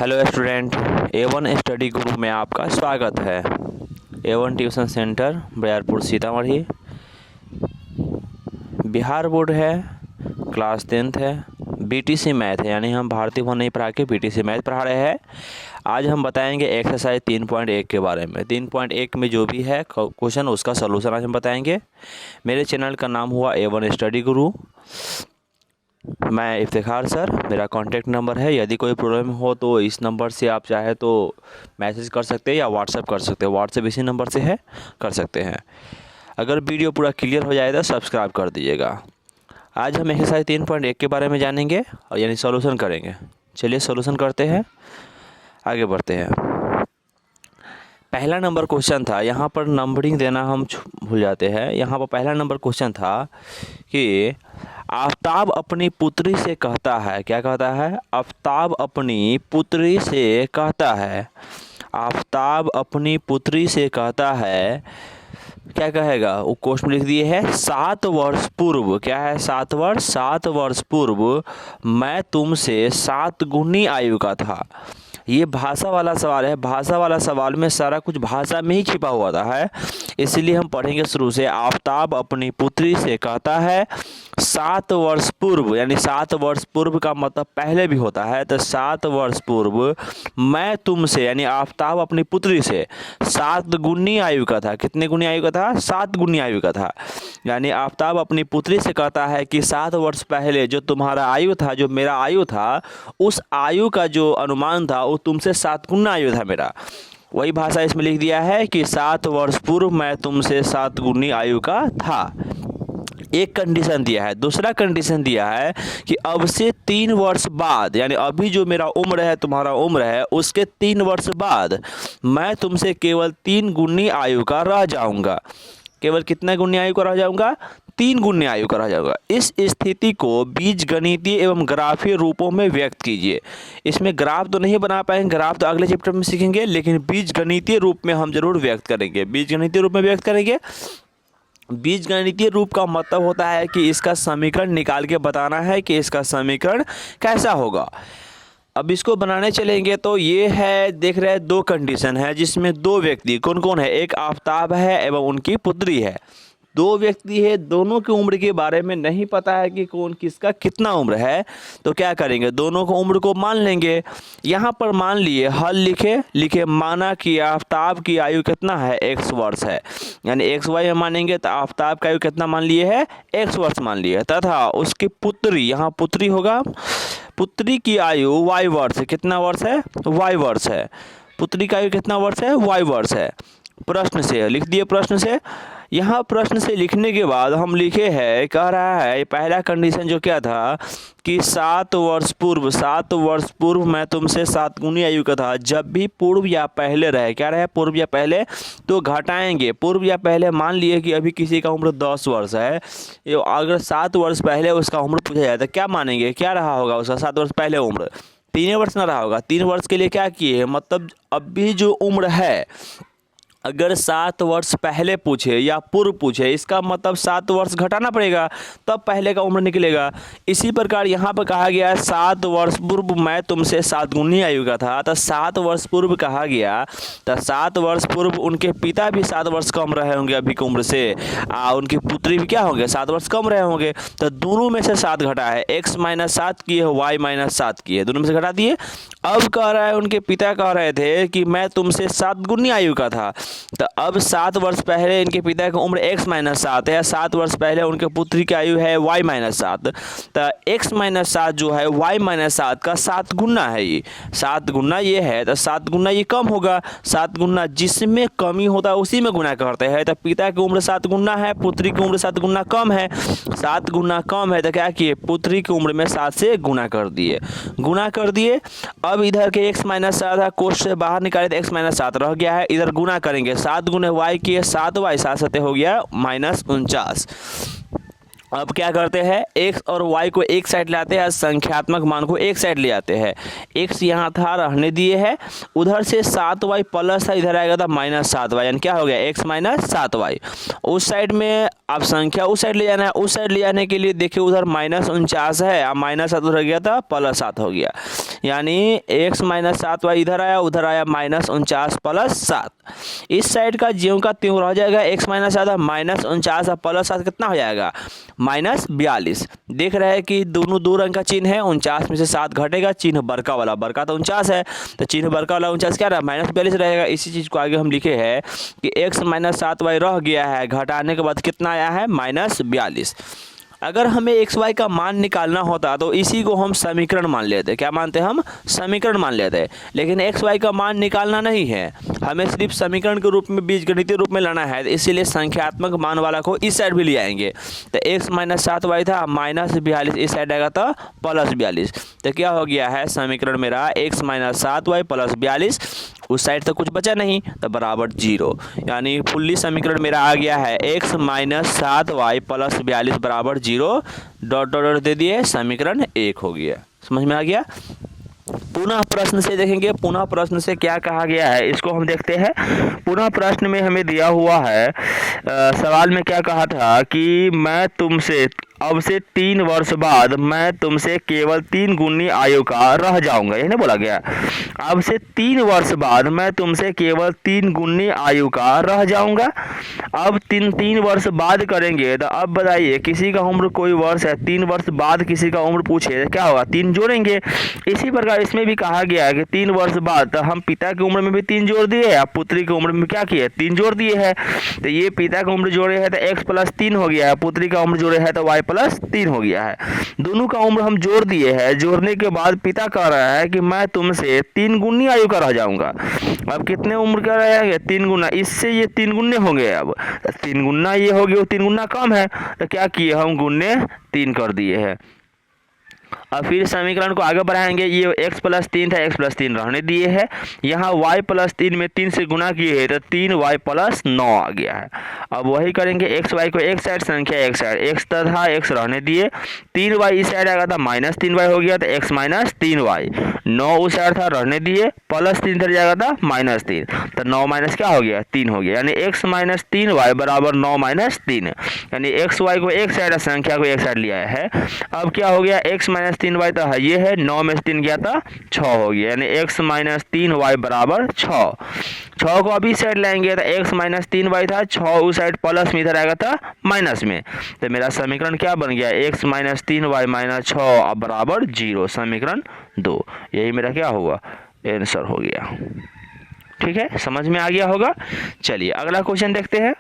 Hello student, A1 study group में आपका स्वागत है। A1 tuition centre Bariyarpur Sitamarhi. Bihar board है, क्लास 10th है, BTC मैथ है, यानी हम भारतीय भवन नहीं पढ़ा के BTC मैथ पढ़ा रहे हैं। आज हम बताएंगे एक्सरसाइज 3.1 के बारे में। 3.1 में जो भी है क्वेश्चन उसका सलूशन आज हम बताएंगे। मेरे चैनल का नाम हुआ A1 स्टडी गुरु। मैं इफ्तिखार सर, मेरा कॉन्टैक्ट नंबर है। यदि कोई प्रॉब्लम हो तो इस नंबर से आप चाहे तो मैसेज कर सकते हैं या व्हाट्सएप कर सकते हैं। व्हाट्सएप इसी नंबर से है, कर सकते हैं। अगर वीडियो पूरा क्लियर हो जाए तो सब्सक्राइब कर दीजिएगा। आज हम एक्सरसाइज 3.1 के बारे में जानेंगे और यानी सॉल्यूशन करेंगे। चलिए सॉल्यूशन करते हैं, आगे बढ़ते हैं। पहला नंबर क्वेश्चन था, यहाँ पर नंबरिंग देना हम भूल जाते हैं। यहाँ पर पहला नंबर क्वेश्चन था कि आफताब अपनी पुत्री से कहता है, क्या कहता है? आफताब अपनी पुत्री से कहता है। आफताब अपनी पुत्री से कहता है, क्या कहेगा? वो क्वेश्चन लिख दिए है 7 वर्ष पूर्व। क्या है? 7 वर्ष। 7 वर्ष पूर्व मैं तुमसे 7 गुनी आयु का था। ये भाषा वाला सवाल है। भाषा वाला सवाल में सारा कुछ भाषा में ही छिपा हुआ है, इसलिए हम पढ़ेंगे शुरू से। आफताब अपनी पुत्री से कहता है 7 वर्ष पूर्व, यानी 7 वर्ष पूर्व का मतलब पहले भी होता है। तो 7 वर्ष पूर्व मैं तुमसे, यानी आफताब अपनी पुत्री से 7 गुनी आयु का था। कितने गुनी आयु का था? 7 गुनी आयु का था। यानी आफताब अपनी पुत्री से कहता है कि 7 वर्ष पहले जो तुम्हारा आयु था, जो मेरा आयु था, उस आयु का जो अनुमान था वो तुमसे 7 गुना आयु था मेरा। वही भाषा इसमें लिख दिया है कि 7 वर्ष पूर्व मैं तुमसे 7 गुनी आयु का था। एक कंडीशन दिया है। दूसरा कंडीशन दिया है कि अब से 3 वर्ष बाद, यानी अभी जो मेरा उम्र है, तुम्हारा उम्र है, उसके 3 वर्ष बाद मैं तुमसे केवल 3 गुनी आयु का रह जाऊंगा। केवल कितना गुनी आयु का रह जाऊंगा? 3 गुनी आयु का रह जाऊंगा। इस स्थिति को बीजगणितीय एवं ग्राफीय रूपों में व्यक्त कीजिए। इसमें ग्राफ तो नहीं बना पाएंगे, ग्राफ तो अगले चैप्टर में सीखेंगे, लेकिन बीजगणितीय रूप में हम जरूर व्यक्त करेंगे। बीजगणितीय रूप में व्यक्त करेंगे। बीजगणितीय रूप का मतलब होता है कि इसका समीकरण निकाल के बताना है कि इसका समीकरण कैसा होगा। अब इसको बनाने चलेंगे तो ये है, देख रहे हैं, 2 कंडीशन है जिसमें 2 व्यक्ति, कौन कौन है? एक आफताब है एवं उनकी पुत्री है। 2 व्यक्ति है, दोनों की उम्र के बारे में नहीं पता है कि कौन किसका कितना उम्र है। तो क्या करेंगे? दोनों को उम्र को मान लेंगे। यहाँ पर मान लिए, हल लिखे माना कि आफताब की आयु कितना है? x वर्ष है, यानी XY में मानेंगे तो आफताब का आयु कितना मान लिए है? x वर्ष मान लिए। तथा उसकी पुत्री, यहाँ पुत्री होगा, पुत्री की आयु y वर्ष है। कितना वर्ष है? y वर्ष है। पुत्री का आयु कितना वर्ष है? y वर्ष है। प्रश्न से लिख दिए। प्रश्न से, यहाँ प्रश्न से लिखने के बाद हम लिखे हैं, कह रहा है पहला कंडीशन जो क्या था कि 7 वर्ष पूर्व, 7 वर्ष पूर्व मैं तुमसे 7 गुनी आयु का था। जब भी पूर्व या पहले रहे, क्या रहे? पूर्व या पहले, तो घटाएंगे। पूर्व या पहले मान लिए कि अभी किसी का उम्र 10 वर्ष है, अगर 7 वर्ष पहले उसका उम्र पूछा जाए तो क्या मानेंगे? क्या रहा होगा उसका 7 वर्ष पहले उम्र? 3 वर्ष ना रहा होगा। 3 वर्ष के लिए क्या किए? मतलब अभी जो उम्र है, अगर 7 वर्ष पहले पूछे या पूर्व पूछे, इसका मतलब 7 वर्ष घटाना पड़ेगा, तब पहले का उम्र निकलेगा। इसी प्रकार यहाँ पर कहा गया है 7 वर्ष पूर्व मैं तुमसे 7 गुनी आयु का था। तो 7 वर्ष पूर्व कहा गया, तो 7 वर्ष पूर्व उनके पिता भी 7 वर्ष कम रहे होंगे अभी की उम्र से, उनकी पुत्री भी क्या होंगे? 7 वर्ष कम रहे होंगे। तो दोनों में से 7 घटा है, x - 7 की है, y - 7 की है, दोनों में से घटा दिए। अब कह रहा है, उनके पिता कह रहे थे कि मैं तुमसे 7 गुनी आयु का था। तो अब 7 वर्ष पहले इनके पिता की उम्र x - 7 है, 7 वर्ष पहले उनके पुत्री की आयु है y - 7। तो x - 7 जो है y - 7 का 7 गुना है। ये 7 गुना ये है, तो 7 गुना ये कम होगा। 7 गुना जिसमें कमी होता है उसी में गुना करते हैं। तो पिता की उम्र 7 गुना है, पुत्री की उम्र 7 गुना कम है। 7 गुना कम है तो क्या किए? पुत्री की उम्र में 7 से गुना कर दिए। गुना कर दिए। अब इधर के x - 7 है, कोष्ठ से बाहर निकाले तो x - 7 रह गया है। इधर गुना करेंगे, 7 गुने y किए 7y, 7 7 हो गया -49। अब क्या करते हैं? x और y को एक साइड लाते हैं, संख्यात्मक मान को एक साइड ले आते हैं। x यहाँ था, रहने दिए है। उधर से 7y प्लस था, इधर आएगा था -7y, यानी क्या हो गया? x - 7y। उस साइड में अब संख्या उस साइड ले जाना है। उस साइड ले जाने के लिए देखिए, उधर -49 है, अब -7 उधर गया था, +7 हो गया। यानी x माइनस 7y इधर आया, उधर आया माइनस 49 प्लस 7। इस साइड का ज्यों का त्यों रह जाएगा, x माइनस 7 माइनस 49 और प्लस 7 कितना हो जाएगा माइनस 42। देख रहे हैं कि दोनों दो रंग का चिन्ह है, 49 में से 7 घटेगा, चिन्ह बड़का वाला, बड़का तो 49 है तो चिन्ह बड़का वाला 49 क्या रहा माइनस 42 रहेगा। इसी चीज़ को आगे हम लिखे हैं कि x माइनस 7y रह गया है, घटाने के बाद कितना आया है माइनस 42। अगर हमें एक्स वाई का मान निकालना होता तो इसी को हम समीकरण मान लेते। क्या मानते हैं हम? समीकरण मान लेते। लेकिन एक्स वाई का मान निकालना नहीं है, हमें सिर्फ समीकरण के रूप में, बीजगणितीय रूप में लाना है, इसीलिए संख्यात्मक मान वाला को इस साइड भी ले आएंगे। तो एक्स माइनस 7y था माइनस 42, इस साइड आएगा तो प्लस 42। तो क्या हो गया है समीकरण मेरा एक्स माइनस 7y प्लस 42, उस साइड तो कुछ बचा नहीं तो बराबर 0। यानी फुल्ली समीकरण मेरा आ गया है x माइनस 7y प्लस 42 बराबर 0। डॉट डॉट डॉट दे दिए, समीकरण 1 हो गया। समझ में आ गया? पुनः प्रश्न से देखेंगे, पुनः प्रश्न से क्या कहा गया है इसको हम देखते हैं। पुनः प्रश्न में हमें दिया हुआ है, सवाल में क्या कहा था कि मैं तुमसे अब से 3 वर्ष बाद मैं तुमसे केवल 3 गुनी आयु का रह जाऊंगा, यही ना बोला गया। अब से 3 वर्ष बाद मैं तुमसे केवल 3 गुनी आयु का रह जाऊंगा। अब 3 वर्ष बाद करेंगे तो अब बताइए किसी का उम्र कोई वर्ष है, 3 वर्ष बाद किसी का उम्र पूछे तो क्या होगा 3 जोड़ेंगे। इसी प्रकार इसमें भी कहा गया है कि 3 वर्ष बाद, तो हम पिता की उम्र में भी 3 जोड़ दिए, अब पुत्री की उम्र में क्या किए 3 जोड़ दिए है। तो ये पिता की उम्र जोड़े है तो x प्लस 3 हो गया है, पुत्री का उम्र जोड़े है तो y प्लस 3 हो गया है। दोनों का उम्र हम जोड़ दिए हैं। जोड़ने के बाद पिता कह रहा है कि मैं तुमसे 3 गुनी आयु का रह जाऊंगा। अब कितने उम्र का रहेगा 3 गुना, इससे ये 3 गुने होंगे। अब 3 गुना ये हो गया, 3 गुना कम है तो क्या किए हम गुने 3 कर दिए हैं। अब फिर समीकरण को आगे बढ़ाएंगे, ये x प्लस 3 था, x प्लस 3 रहने दिए है। यहाँ y प्लस 3 में 3 से गुना किए है तो 3y प्लस 9 आ गया है। अब वही करेंगे, x y को एक साइड, संख्या एक साइड, x तथा x रहने दिए, 3y इस साइड आएगा था माइनस 3y हो गया तो x माइनस 3y, 9 उस साइड था रहने दिए, प्लस 3 इधर जाएगा था माइनस 3, तो 9 माइनस क्या हो गया 3 हो गया। यानी x माइनस 3y बराबर 9 माइनस 3, यानी x y को एक साइड, संख्या को एक साइड लिया है। अब क्या हो गया x माइनस 3y तो है ये है, 9 में से 3 गया था 6 हो गया, यानी x माइनस 3y बराबर 6। 6 को अभी साइड लाएंगे तो x माइनस 3y था, 6 उस साइड प्लस में इधर आएगा था माइनस में, तो मेरा समीकरण क्या बन गया x माइनस 3y माइनस 6 बराबर 0, समीकरण 2। यही मेरा क्या हुआ आंसर हो गया। ठीक है, समझ में आ गया होगा। चलिए अगला क्वेश्चन देखते हैं।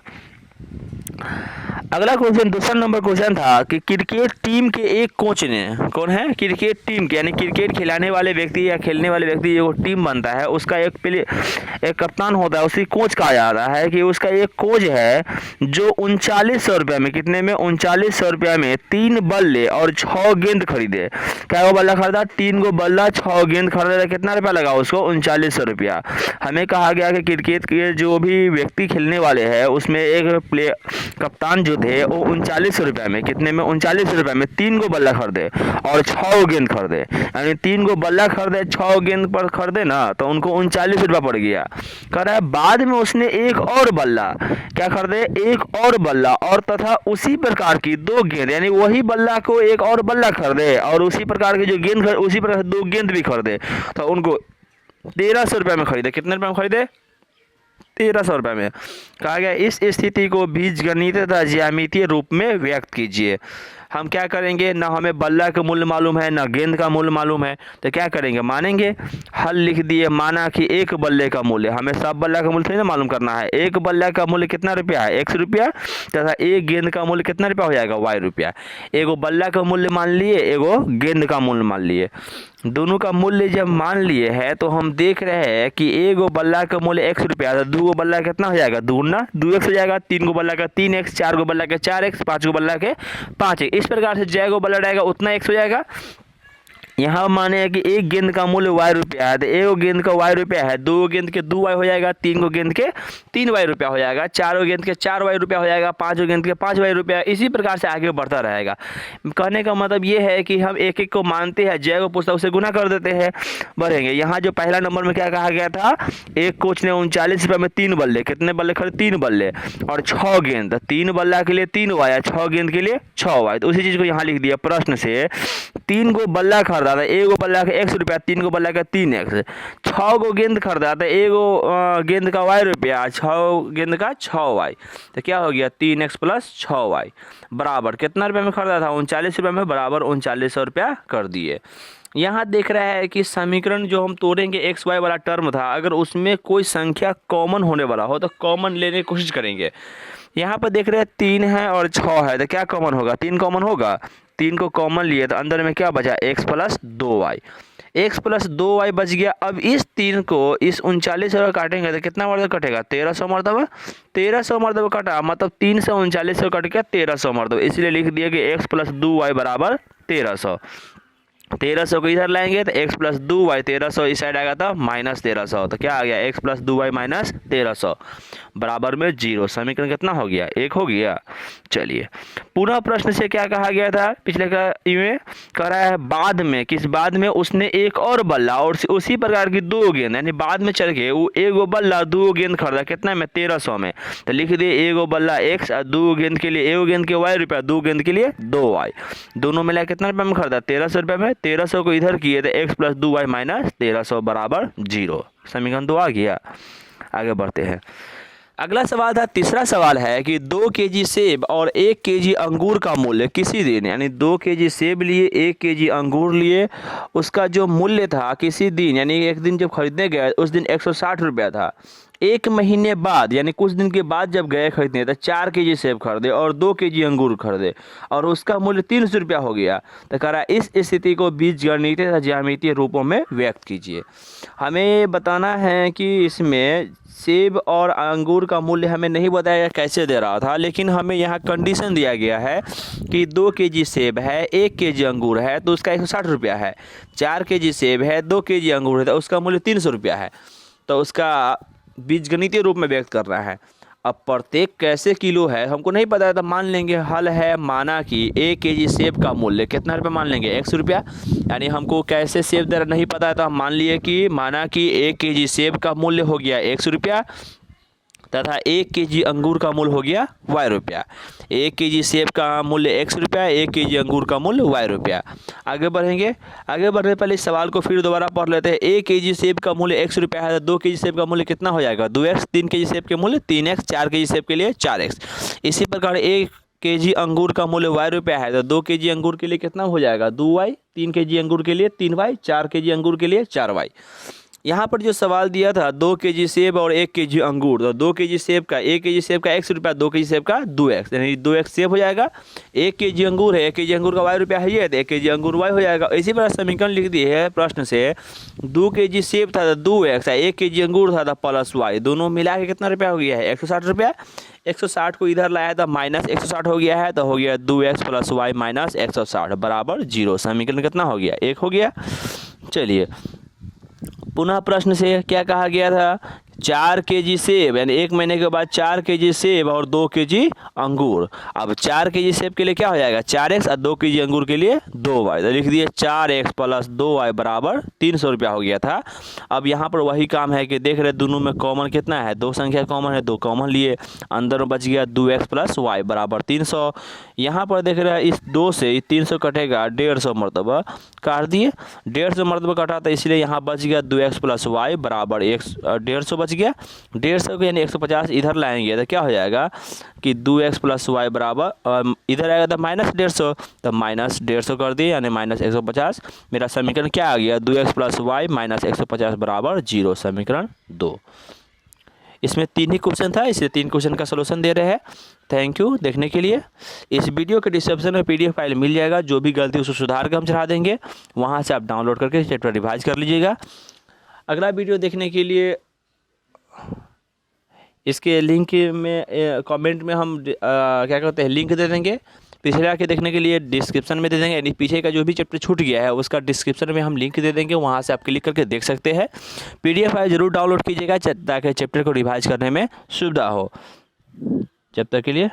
अगला क्वेश्चन दूसरा नंबर क्वेश्चन था कि क्रिकेट टीम के एक कोच ने, कौन है क्रिकेट टीम के, यानी क्रिकेट खिलाने वाले व्यक्ति या खेलने वाले व्यक्ति जो टीम बनता है उसका एक कप्तान होता है, उसी कोच कहा जाता है कि उसका एक कोच है जो 3900 रुपये में, कितने में 3900 रुपये में 3 बल्ले और 6 गेंद खरीदे। क्या वो बल्ला खरीदा 3 गो बल्ला 6 गेंद खरीदा, कितना रुपया लगा उसको 3900 रुपया। हमें कहा गया कि क्रिकेट के जो भी व्यक्ति खेलने वाले हैं उसमें एक कप्तान जो थे वो 3900 रुपये में, कितने में 3900 रुपये में 3 गो बल्ला खरीदे और 6 गेंद खरीदे। यानी 3 गो बल्ला खरीदे 6 गेंद पर खरीदे ना तो उनको 39 रुपया पड़ गया। कह रहा है बाद में उसने एक और बल्ला क्या खरीदे, एक और बल्ला और तथा उसी प्रकार की 2 गेंद, यानी वही बल्ला को एक और बल्ला खरीदे और उसी प्रकार की जो गेंद उसी प्रकार 2 गेंद भी खरीदे, तो उनको 1300 रुपये में खरीदे। कितने रुपये में खरीदे 1300 रुपये में। कहा गया इस स्थिति को बीजगणित तथा ज्यामितीय रूप में व्यक्त कीजिए। हम क्या करेंगे, ना हमें बल्ला का मूल्य मालूम है ना गेंद का मूल्य मालूम है, तो क्या करेंगे मानेंगे, हल लिख दिए। माना कि एक बल्ले का मूल्य, हमें सब बल्ला का मूल्य थोड़ी ना मालूम करना है, एक बल्ला का मूल्य कितना रुपया है x रुपया, तथा एक गेंद का मूल्य कितना रुपया हो जाएगा y रुपया। एगो बल्ला का मूल्य मान लिए, एगो गेंद का मूल्य मान लिए। दोनों का मूल्य जब मान लिए है तो हम देख रहे हैं कि एगो बल्ला का मूल्य x रुपया, तो 2 गो बल्ला कितना हो जाएगा 2 गुना 2x हो जाएगा, 3 गो बल्ला का 3x, 4 गो बल्ला के 4x, 5 गो बल्ला के 5x। इस प्रकार से जय गो बल्ला रहेगा उतना x हो जाएगा। यहाँ माने है कि एक गेंद का मूल्य y रुपया है तो एक गेंद का y रुपया है, 2 गेंद के 2y हो जाएगा, 3 गो गेंद के 3y रुपया हो जाएगा, 4 गेंद के 4y रुपया हो जाएगा, 5 गेंद के 5y रुपया। इसी प्रकार से आगे बढ़ता रहेगा। कहने का मतलब ये है कि हम एक एक को मानते हैं, जय को पूछता उसे गुना कर देते हैं, बढ़ेंगे। यहाँ जो पहला नंबर में क्या कहा गया था, एक कोच ने 39 रुपये में 3 बल्ले, कितने बल्ले खरीदे 3 बल्ले और 6 गेंद, 3 बल्ला के लिए 3y, 6 गेंद के लिए 6y। तो उसी चीज़ को यहाँ लिख दिया प्रश्न से, 3 गो बल्ला खरीदे खरीदा था, एगो बल्ला के x रुपया, 3 गो बल्ला के 3x, 6 गो गेंद खरीदा था, एगो गेंद का y रुपया, 6 गेंद का 6y, तो क्या हो गया 3x प्लस 6y बराबर कितना रुपये में खरीदा था 39 रुपये में, बराबर 3900 रुपया कर दिए। यहाँ देख रहा है कि समीकरण जो हम तोड़ेंगे एक्स वाई वाला टर्म था, अगर उसमें कोई संख्या कॉमन होने वाला हो तो कॉमन लेने की कोशिश करेंगे। यहाँ पर देख रहे हैं 3 है और 6 है, तो क्या कॉमन होगा, 3 कॉमन होगा, 3 को कॉमन लिए तो अंदर में क्या बचा x plus 2y, x plus 2y बच गया। अब इस 3 को इस 3900 काटेंगे तो कितना मरतबा कटेगा 1300 मरतबा, 1300 मरतबा कटा, मतलब 3 से 3900 कट गया 1300 मरतबा, इसलिए लिख दिया कि x प्लस 2y बराबर 1300। 1300 को इधर लाएंगे तो x प्लस 2y, 1300 इस साइड आएगा तो माइनस 1300, तो क्या आ गया x प्लस 2y माइनस 1300 बराबर में 0। समीकरण कितना हो गया 1 हो गया। चलिए पुनः प्रश्न से क्या कहा गया था, पिछले का में कह रहा है बाद में, किस बाद में, उसने एक और बल्ला और उसी प्रकार की 2 गेंद, यानी बाद में चल के वो एगो बल्ला 2 गेंद खरीदा, कितना में 1300 में, तो लिख दिए एगो बल्ला x और 2 गेंद के लिए, एगो गेंद के y रुपया, 2 गेंद के लिए 2y, दोनों मिला कितना रुपये में खरीदा 1300 रुपये में, 1300 को इधर किए तो x प्लस 2y माइनस 1300 बराबर 0। समीकरण 2 आ गया। आगे बढ़ते हैं, अगला सवाल था, तीसरा सवाल है कि 2 केजी सेब और 1 केजी अंगूर का मूल्य किसी दिन, यानी 2 केजी सेब लिए 1 केजी अंगूर लिए, उसका जो मूल्य था किसी दिन, यानी एक दिन जब खरीदने गए उस दिन 160 रुपया था, 1 महीने बाद यानी कुछ दिन के बाद जब गए खरीदने तो 4 केजी सेब खरीदे और 2 केजी अंगूर खरीदे और उसका मूल्य 300 रुपया हो गया। तो कह रहा है इस स्थिति को बीजगणितीय तथा ज्यामितीय रूपों में व्यक्त कीजिए। हमें बताना है कि इसमें सेब और अंगूर का मूल्य हमें नहीं बताया कैसे दे रहा था, लेकिन हमें यहाँ कंडीशन दिया गया है कि 2 केजी सेब है, 1 केजी अंगूर है तो उसका 160 रुपया है, 4 केजी सेब है, 2 केजी अंगूर है तो उसका मूल्य 300 रुपया है, तो उसका बीजगणितीय रूप में व्यक्त करना है। अब प्रत्येक कैसे किलो है हमको नहीं पता है, तो मान लेंगे हल है, माना कि 1 केजी सेब का मूल्य कितना रुपये मान लेंगे 100 रुपया, यानी हमको कैसे सेब दर नहीं पता है तो हम मान लिए कि माना कि 1 केजी सेब का मूल्य हो गया 100 रुपया तथा 1 केजी अंगूर का मूल्य हो गया y रुपया। 1 केजी सेब का मूल्य 100 रुपया, 1 केजी अंगूर का मूल्य y रुपया। आगे बढ़ेंगे, आगे बढ़ने पहले इस सवाल को फिर दोबारा पढ़ लेते हैं। 1 केजी सेब का मूल्य 100 रुपया है तो 2 केजी सेब का मूल्य कितना हो जाएगा 2x, 3 केजी सेब के मूल्य 3x, 4 केजी सेब के लिए 4x। इसी प्रकार 1 केजी अंगूर का मूल्य y रुपया है तो 2 केजी अंगूर के लिए कितना हो जाएगा 2y, 3 केजी अंगूर के लिए 3y, 4 केजी अंगूर के लिए 4y। यहाँ पर जो सवाल दिया था 2 केजी सेब और 1 केजी अंगूर, तो 2 केजी सेब का 1 केजी सेब का 100 रुपया, 2 केजी सेब का 2x, यानी 2x सेब हो जाएगा। 1 केजी अंगूर है, 1 केजी अंगूर का y रुपया है ये, तो 1 केजी अंगूर y हो जाएगा। इसी प्रकार समीकरण लिख दिए है प्रश्न से, 2 केजी सेब था तो 2x, 1 केजी अंगूर था तो प्लस y, दोनों मिला के कितना रुपया हो गया है 160 रुपया। 160 को इधर लाया था माइनस 160 हो गया है, तो हो गया 2x प्लस y माइनस 160 बराबर 0। समीकरण कितना हो गया 1 हो गया। चलिए पुनः प्रश्न से क्या कहा गया था, 4 केजी सेब यानी 1 महीने के बाद 4 केजी सेब और 2 केजी अंगूर। अब 4 केजी सेब के लिए क्या हो जाएगा 4x और 2 केजी अंगूर के लिए 2y, तो लिख दिए 4x प्लस 2y बराबर 300 रुपया हो गया था। अब यहाँ पर वही काम है कि देख रहे दोनों में कॉमन कितना है, 2 संख्या कॉमन है, 2 कॉमन लिए, अंदर में बच गया 2x प्लस y बराबर 300। यहाँ पर देख रहे हैं इस 2 से 300 कटेगा 150 मरतबा, काट दिए 150 मरतबा कटा, तो इसलिए यहाँ बच गया 2x प्लस y बराबर 150 बच गया। 150 को यानी 150 इधर लाएंगे तो क्या हो जाएगा कि 2x प्लस y बराबर इधर आएगा तो माइनस 150, तो माइनस 150 कर दिए यानी माइनस 150। मेरा समीकरण क्या आ गया 2x प्लस y माइनस 150 बराबर 0। समीकरण 2। इसमें 3 ही क्वेश्चन था, इसलिए 3 क्वेश्चन का सलूशन दे रहे हैं। थैंक यू देखने के लिए। इस वीडियो के डिस्क्रिप्शन में PDF फाइल मिल जाएगा, जो भी गलती उसको सुधार कर हम चढ़ा देंगे, वहाँ से आप डाउनलोड करके चैप्टर रिवाइज कर लीजिएगा। अगला वीडियो देखने के लिए इसके लिंक में कमेंट में हम क्या कहते हैं लिंक दे देंगे, पिछले आके देखने के लिए डिस्क्रिप्शन में दे देंगे, यानी पीछे का जो भी चैप्टर छूट गया है उसका डिस्क्रिप्शन में हम लिंक दे देंगे, वहाँ से आप क्लिक करके देख सकते हैं। PDF फाइल जरूर डाउनलोड कीजिएगा ताकि चैप्टर को रिवाइज करने में सुविधा हो। जब तक के लिए